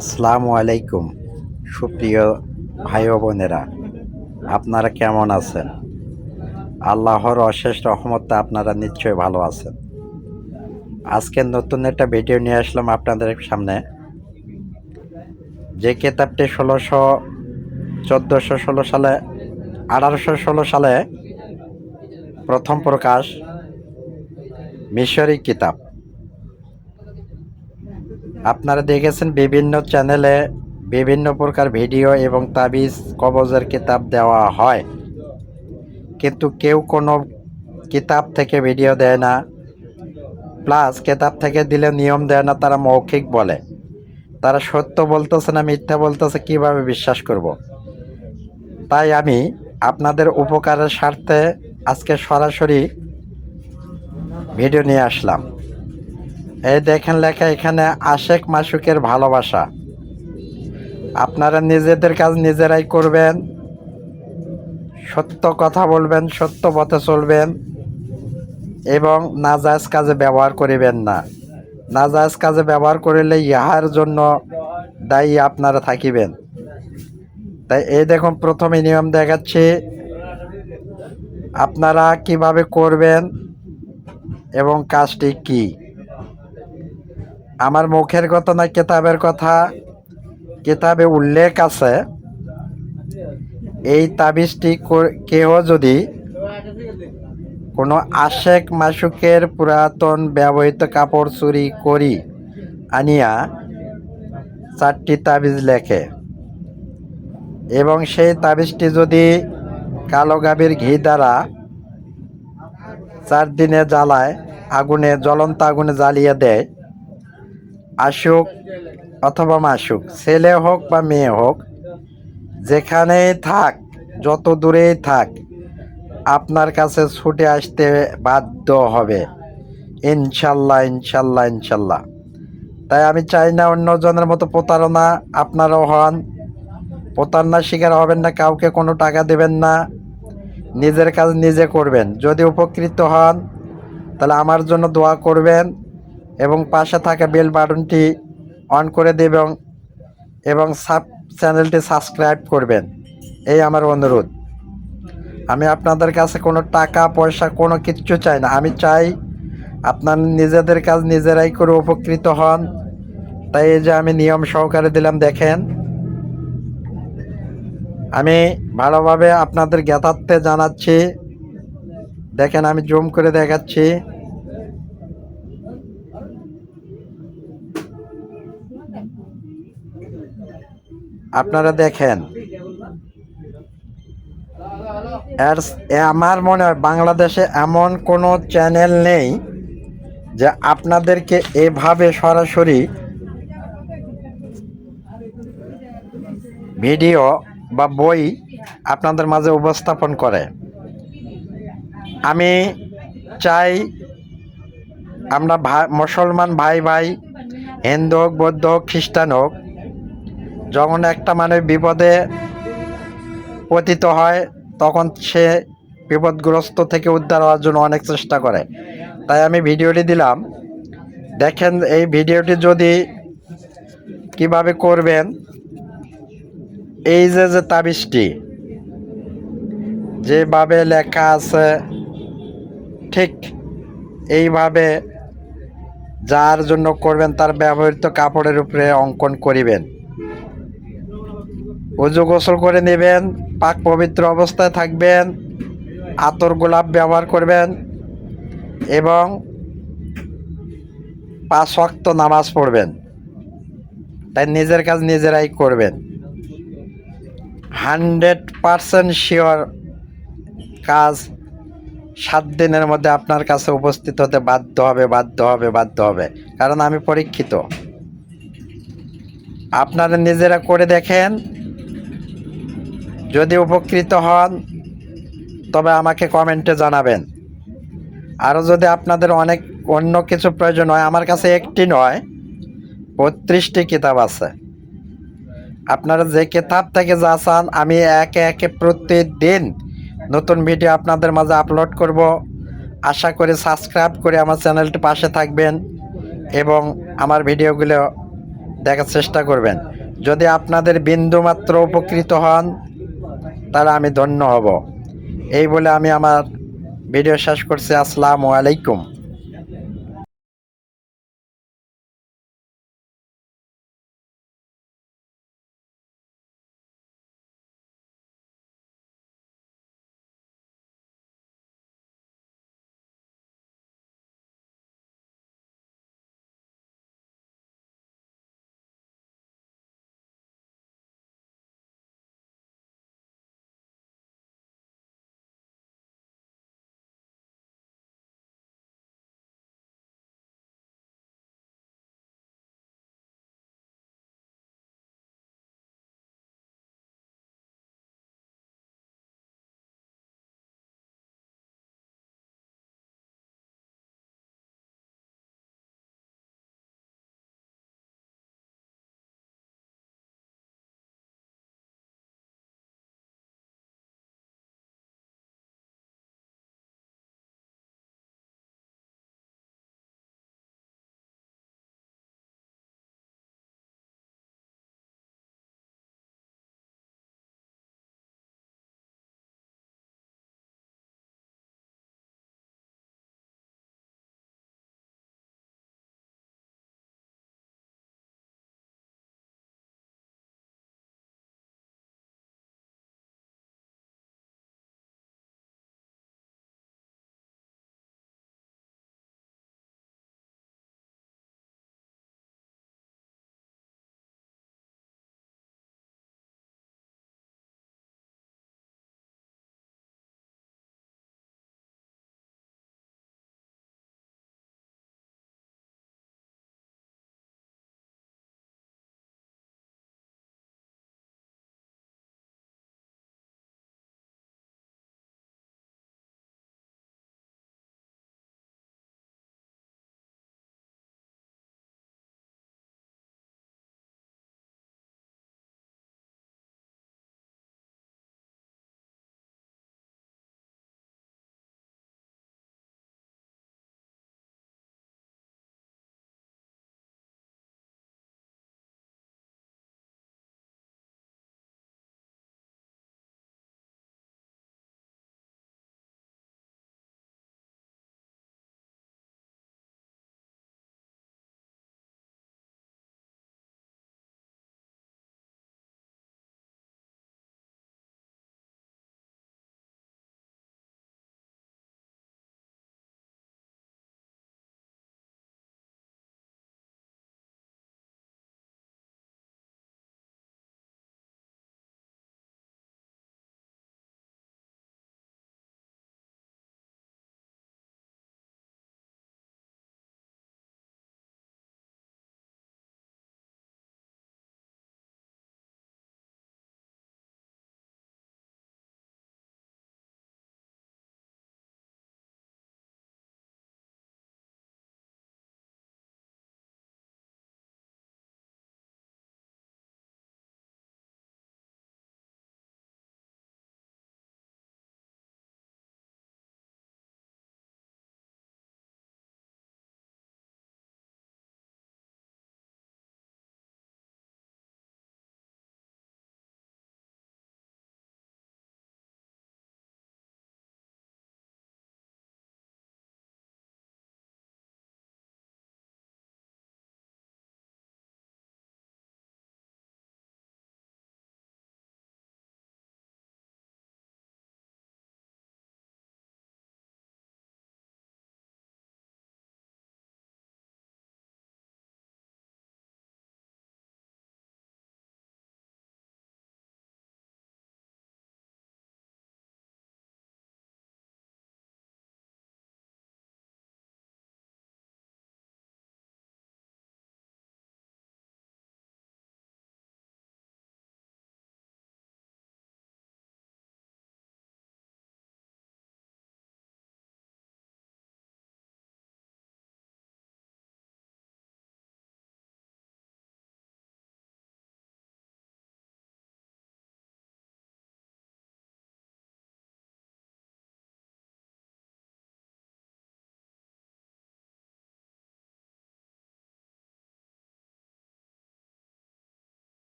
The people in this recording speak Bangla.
আসসালামু আলাইকুম। সুপ্রিয় ভাই ও বোনেরা, আপনারা কেমন আছেন? আল্লাহর অশেষ রহমতে আপনারা নিশ্চয়ই ভালো আছেন। আজকে নতুন একটা ভিডিও নিয়ে আসলাম আপনাদের সামনে। যে কিতাবটি 1416 সালে 1816 সালে প্রথম প্রকাশ, মিশরি কিতাব। আপনারা দেখেছেন বিভিন্ন চ্যানেলে বিভিন্ন প্রকার ভিডিও এবং তাবিজ কবজের কিতাব দেওয়া হয়, কিন্তু কেউ কোনো কিতাব থেকে ভিডিও দেয় না, প্লাস কিতাব থেকে দিলে নিয়ম দেয় না, তারা মৌখিক বলে। তারা সত্য বলতেছে না মিথ্যা বলতেছে, কিভাবে বিশ্বাস করব? তাই আমি আপনাদের উপকারের স্বার্থে আজকে সরাসরি ভিডিও নিয়ে আসলাম। এই দেখেন লেখা এখানে, আশেক মাসুকের ভালোবাসা। আপনারা নিজেদের কাজ নিজেরাই করবেন, সত্য কথা বলবেন, সত্য পথে চলবেন এবং নাজায়েজ কাজে ব্যবহার করিবেন না। নাজায়েজ কাজে ব্যবহার করিলে ইহার জন্য দায়ী আপনারা থাকিবেন। তাই এই দেখুন, প্রথমে নিয়ম দেখাচ্ছি, আপনারা কিভাবে করবেন এবং কাজটি কি। আমার মুখের কথা না, কিতাবের কথা। কিতাবে উল্লেখ আছে, এই তাবিজটি কেহ যদি কোনো আশেক মাসুকের পুরাতন ব্যবহৃত কাপড় চুরি করি আনিয়া 4টি তাবিজ লেখে এবং সেই তাবিজটি যদি কালো গাভীর ঘি দ্বারা 4 দিনে জ্বালায়, জ্বলন্ত আগুনে জ্বালিয়ে দেয়, আশুক অথবা মাসুক, ছেলে হোক বা মেয়ে হোক, যেখানেই থাক, যত দূরেই থাক, আপনার কাছে ছুটে আসতে বাধ্য হবে, ইনশাল্লাহ ইনশাল্লাহ ইনশাল্লাহ। তাই আমি চাই না অন্যজনের মতো প্রতারণা আপনারাও হন। প্রতারণার শিকার হবেন না, কাউকে কোনো টাকা দেবেন না, নিজের কাজ নিজে করবেন। যদি উপকৃত হন তাহলে আমার জন্য দোয়া করবেন এবং পাশে থাকা বেল বাটনটি অন করে দেবেন এবং চ্যানেলটি সাবস্ক্রাইব করবেন, এই আমার অনুরোধ। আমি আপনাদের কাছে কোনো টাকা পয়সা কোনো কিচ্ছু চাই না। আমি চাই আপনার নিজেদের কাজ নিজেরাই করে উপকৃত হন। তাই এই যে আমি নিয়ম সহকারে দিলাম, দেখেন। আমি ভালোভাবে আপনাদের জ্ঞাতার্থে জানাচ্ছি, দেখেন আমি জুম করে দেখাচ্ছি। আপনারা দেখেন, আমার মনে হয় বাংলাদেশে এমন কোনো চ্যানেল নেই যে আপনাদেরকে এভাবে সরাসরি ভিডিও বা বই আপনাদের মাঝে উপস্থাপন করে। আমি চাই আমরা মুসলমান ভাই ভাই, হিন্দু হোক, বৌদ্ধ হোক, খ্রিস্টান হোক, যখন একটা মানুষ বিপদে পতিত হয় তখন সে বিপদগ্রস্ত থেকে উদ্ধার হওয়ার জন্য অনেক চেষ্টা করে। তাই আমি ভিডিওটি দিলাম, দেখেন। এই ভিডিওটি যদি কিভাবে করবেন, এই যে তাবিজটি যেভাবে লেখা আছে ঠিক এইভাবে যার জন্য করবেন তার ব্যবহৃত কাপড়ের উপরে অঙ্কন করিবেন, ওযু গোসল করে নেবেন, পাক পবিত্র অবস্থায় থাকবেন, আতর গোলাপ ব্যবহার করবেন এবং 5 ওয়াক্ত নামাজ পড়বেন। তাই নিজের কাজ নিজেরাই করবেন। 100% শিওর কাজ 7 দিনের মধ্যে আপনার কাছে উপস্থিত হতে বাধ্য হবে, বাধ্য হবে, বাধ্য হবে। কারণ আমি পরীক্ষিত। আপনারা নিজেরা করে দেখেন, যদি উপকৃত হন তবে আমাকে কমেন্টে জানাবেন। আরও যদি আপনাদের অনেক অন্য কিছু প্রয়োজন হয়, আমার কাছে একটি নয় 32টি কিতাব আছে। আপনারা যে কিতাব থেকে যা চান আমি একে একে প্রতিদিন নতুন ভিডিও আপনাদের মাঝে আপলোড করব। আশা করি সাবস্ক্রাইব করে আমার চ্যানেলটি পাশে থাকবেন এবং আমার ভিডিওগুলো দেখার চেষ্টা করবেন। যদি আপনাদের বিন্দুমাত্র উপকৃত হন তাহলে আমি ধন্য হব। এই বলে আমি আমার ভিডিও শেষ করছি। আসসালামু আলাইকুম।